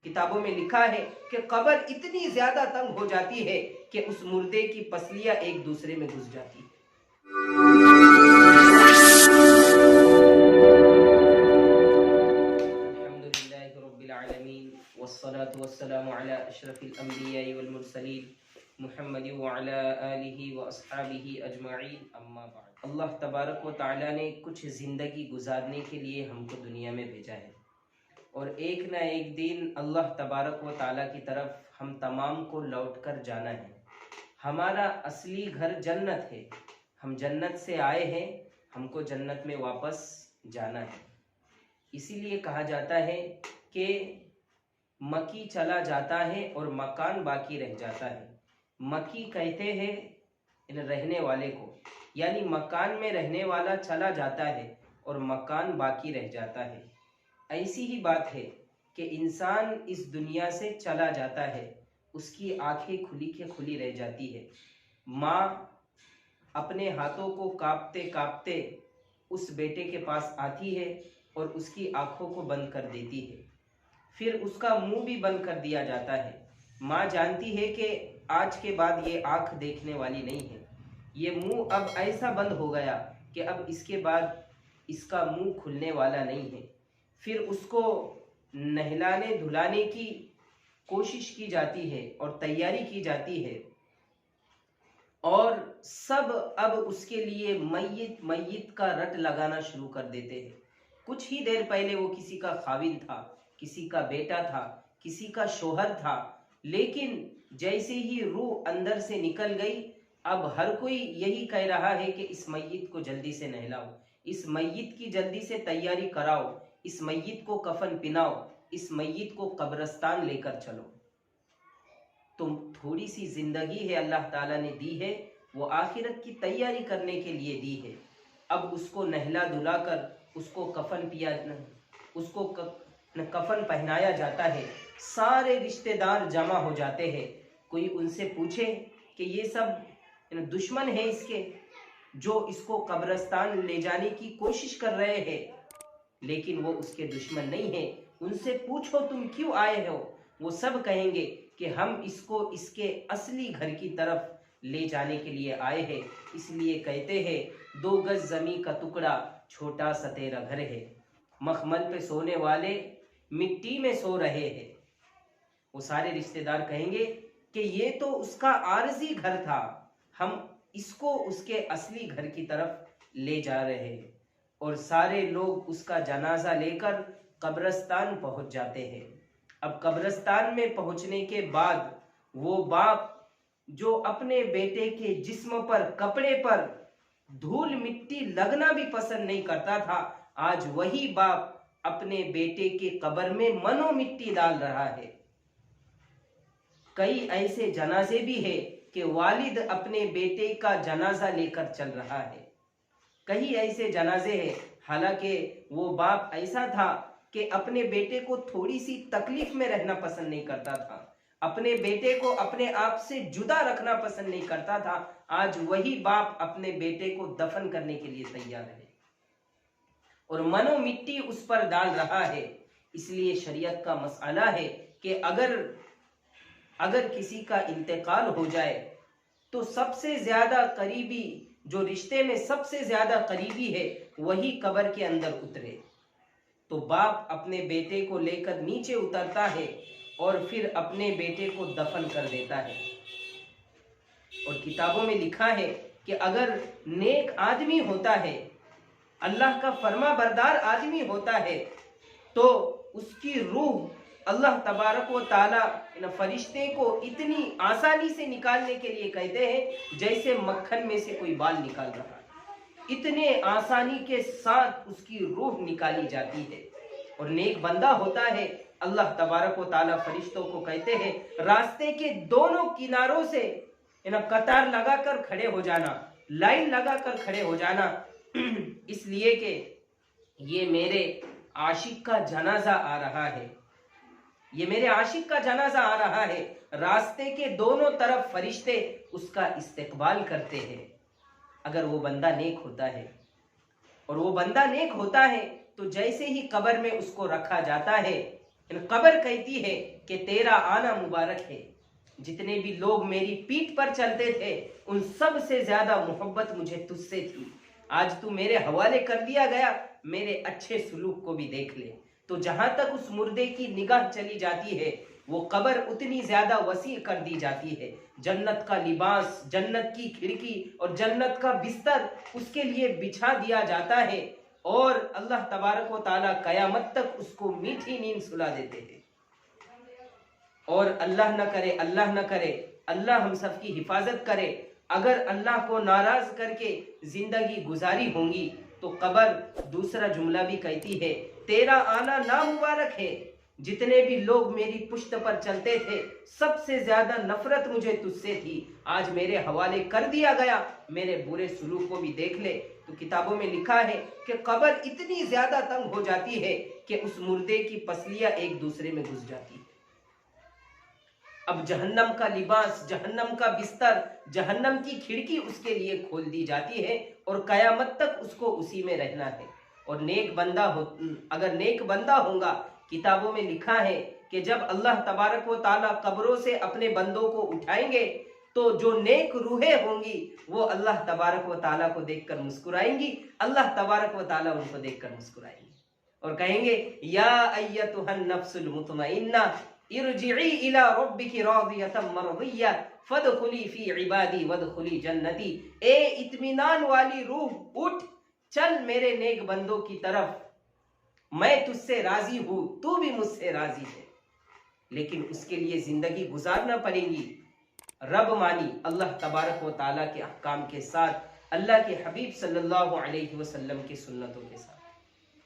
کتابوں میں لکھا ہے کہ قبر اتنی زیادہ تنگ ہو جاتی ہے کہ اس مردے کی پسلیاں ایک دوسرے میں گھس جاتی ہیں۔ الحمدللہ رب العالمین والصلاة والسلام علی اشرف الانبیاء والمرسلین محمد وعلی آلہ واصحابہ اجمعین، اما بعد۔ اللہ تبارک و تعالیٰ نے کچھ زندگی گزارنے کے لیے ہم کو دنیا میں بھیجا ہے، اور ایک نہ ایک دن اللہ تبارک و تعالیٰ کی طرف ہم تمام کو لوٹ کر جانا ہے۔ ہمارا اصلی گھر جنت ہے، ہم جنت سے آئے ہیں، ہم کو جنت میں واپس جانا ہے۔ اسی لیے کہا جاتا ہے کہ مکی چلا جاتا ہے اور مکان باقی رہ جاتا ہے۔ مکی کہتے ہیں رہنے والے کو، یعنی مکان میں رہنے والا چلا جاتا ہے اور مکان باقی رہ جاتا ہے۔ ایسی ہی بات ہے کہ انسان اس دنیا سے چلا جاتا ہے، اس کی آنکھیں کھلی کے کھلی رہ جاتی ہے۔ ماں اپنے ہاتھوں کو کانپتے کانپتے اس بیٹے کے پاس آتی ہے اور اس کی آنکھوں کو بند کر دیتی ہے، پھر اس کا منہ بھی بند کر دیا جاتا ہے۔ ماں جانتی ہے کہ آج کے بعد یہ آنکھ دیکھنے والی نہیں ہے، یہ منہ اب ایسا بند ہو گیا کہ اب اس کے بعد اس کا منہ کھلنے والا نہیں ہے۔ پھر اس کو نہلانے دھلانے کی کوشش کی جاتی ہے اور تیاری کی جاتی ہے، اور سب اب اس کے لیے میت میت کا رٹ لگانا شروع کر دیتے ہیں۔ کچھ ہی دیر پہلے وہ کسی کا خاوند تھا، کسی کا بیٹا تھا، کسی کا شوہر تھا، لیکن جیسے ہی روح اندر سے نکل گئی، اب ہر کوئی یہی کہہ رہا ہے کہ اس میت کو جلدی سے نہلاؤ، اس میت کی جلدی سے تیاری کراؤ، اس میت کو کفن پہناؤ، اس میت کو قبرستان لے کر چلو۔ تم تھوڑی سی زندگی ہے اللہ تعالیٰ نے دی ہے، وہ آخرت کی تیاری کرنے کے لیے دی ہے۔ اب اس کو نہلا دھلا کر اس کو کفن پہنایا جاتا ہے، سارے رشتہ دار جمع ہو جاتے ہیں۔ کوئی ان سے پوچھے کہ یہ سب دشمن ہیں اس کے، جو اس کو قبرستان لے جانے کی کوشش کر رہے ہیں، لیکن وہ اس کے دشمن نہیں ہیں۔ ان سے پوچھو تم کیوں آئے ہو، وہ سب کہیں گے کہ ہم اس کو اس کے اصلی گھر کی طرف لے جانے کے لیے آئے ہیں۔ اس لیے کہتے ہیں 2 گز زمیں کا ٹکڑا چھوٹا سا تیرا گھر ہے، مخمل پہ سونے والے مٹی میں سو رہے ہیں۔ وہ سارے رشتہ دار کہیں گے کہ یہ تو اس کا عارضی گھر تھا، ہم اس کو اس کے اصلی گھر کی طرف لے جا رہے ہیں۔ اور سارے لوگ اس کا جنازہ لے کر قبرستان پہنچ جاتے ہیں۔ اب قبرستان میں پہنچنے کے بعد وہ باپ جو اپنے بیٹے کے جسم پر، کپڑے پر دھول مٹی لگنا بھی پسند نہیں کرتا تھا، آج وہی باپ اپنے بیٹے کے قبر میں منو مٹی ڈال رہا ہے۔ کئی ایسے جنازے بھی ہیں کہ والد اپنے بیٹے کا جنازہ لے کر چل رہا ہے۔ کئی ایسے جنازے ہیں، حالانکہ وہ باپ ایسا تھا کہ اپنے بیٹے کو تھوڑی سی تکلیف میں رہنا پسند نہیں کرتا تھا، اپنے بیٹے کو اپنے آپ سے جدا رکھنا پسند نہیں کرتا تھا، آج وہی باپ اپنے بیٹے کو دفن کرنے کے لیے تیار ہے اور منو مٹی اس پر ڈال رہا ہے۔ اس لیے شریعت کا مسئلہ ہے کہ اگر کسی کا انتقال ہو جائے تو سب سے زیادہ قریبی، جو رشتے میں سب سے زیادہ قریبی ہے، وہی قبر کے اندر اترے۔ تو باپ اپنے بیٹے کو لے کر نیچے اترتا ہے اور پھر اپنے بیٹے کو دفن کر دیتا ہے۔ اور کتابوں میں لکھا ہے کہ اگر نیک آدمی ہوتا ہے، اللہ کا فرما بردار آدمی ہوتا ہے، تو اس کی روح اللہ تبارک و تعالی فرشتے کو اتنی آسانی سے نکالنے کے لیے کہتے ہیں جیسے مکھن میں سے کوئی بال نکال رہا ہے، اتنے آسانی کے ساتھ اس کی روح نکالی جاتی ہے۔ اور نیک بندہ ہوتا ہے، اللہ تبارک و تعالی فرشتوں کو کہتے ہیں راستے کے دونوں کناروں سے قطار لگا کر کھڑے ہو جانا، لائن لگا کر کھڑے ہو جانا، اس لیے کہ یہ میرے عاشق کا جنازہ آ رہا ہے، یہ میرے عاشق کا جنازہ آ رہا ہے۔ راستے کے دونوں طرف فرشتے اس کا استقبال کرتے ہیں اگر وہ بندہ نیک ہوتا ہے۔ اور وہ بندہ نیک ہوتا ہے تو جیسے ہی قبر میں اس کو رکھا جاتا ہے، قبر کہتی ہے کہ تیرا آنا مبارک ہے، جتنے بھی لوگ میری پیٹھ پر چلتے تھے ان سب سے زیادہ محبت مجھے تجھ سے تھی، آج تو میرے حوالے کر دیا گیا، میرے اچھے سلوک کو بھی دیکھ لے۔ تو جہاں تک اس مردے کی نگاہ چلی جاتی ہے وہ قبر اتنی زیادہ وسیع کر دی جاتی ہے، جنت کا لباس، جنت کی کھڑکی اور جنت کا بستر اس کے لیے بچھا دیا جاتا ہے، اور اللہ تبارک و تعالیٰ قیامت تک اس کو میٹھی نیند سلا دیتے ہیں۔ اور اللہ نہ کرے اللہ ہم سب کی حفاظت کرے، اگر اللہ کو ناراض کر کے زندگی گزاری ہوں گی تو قبر دوسرا جملہ بھی کہتی ہے تیرا آنا نامبارک ہے، جتنے بھی لوگ میری پشت پر چلتے تھے سب سے زیادہ نفرت مجھے تجھ سے تھی، آج میرے حوالے کر دیا گیا، میرے برے سلوک کو بھی دیکھ لے۔ تو کتابوں میں لکھا ہے کہ قبر اتنی زیادہ تنگ ہو جاتی ہے کہ اس مردے کی پسلیاں ایک دوسرے میں گھس جاتی ہیں۔ اب جہنم کا لباس، جہنم کا بستر، جہنم کی کھڑکی اس کے لیے کھول دی جاتی ہے اور قیامت تک اس کو اسی میں رہنا ہے۔ اور اگر نیک بندہ ہوگا، کتابوں میں لکھا ہے کہ جب اللہ تبارک و تعالیٰ قبروں سے اپنے بندوں کو اٹھائیں گے تو جو نیک روحیں ہوں گی وہ اللہ تبارک و تعالیٰ کو دیکھ کر مسکرائیں گی، اللہ تبارک و تعالیٰ ان کو دیکھ کر مسکرائیں گی اور کہیں گے یا ایتھا النفس المطمئنہ ارجعی الی ربک راضیۃ مرضیہ فادخلی فی عبادی وادخلی جنتی، اے اطمینان والی روح اٹھ، چل میرے نیک بندوں کی طرف، میں تجھ سے راضی ہوں، تو بھی مجھ سے راضی ہے، لیکن اس کے لیے زندگی گزارنا پڑے گی رب مانی اللہ تبارک و تعالیٰ کے احکام کے ساتھ، اللہ کے حبیب صلی اللہ علیہ وسلم کی سنتوں کے ساتھ۔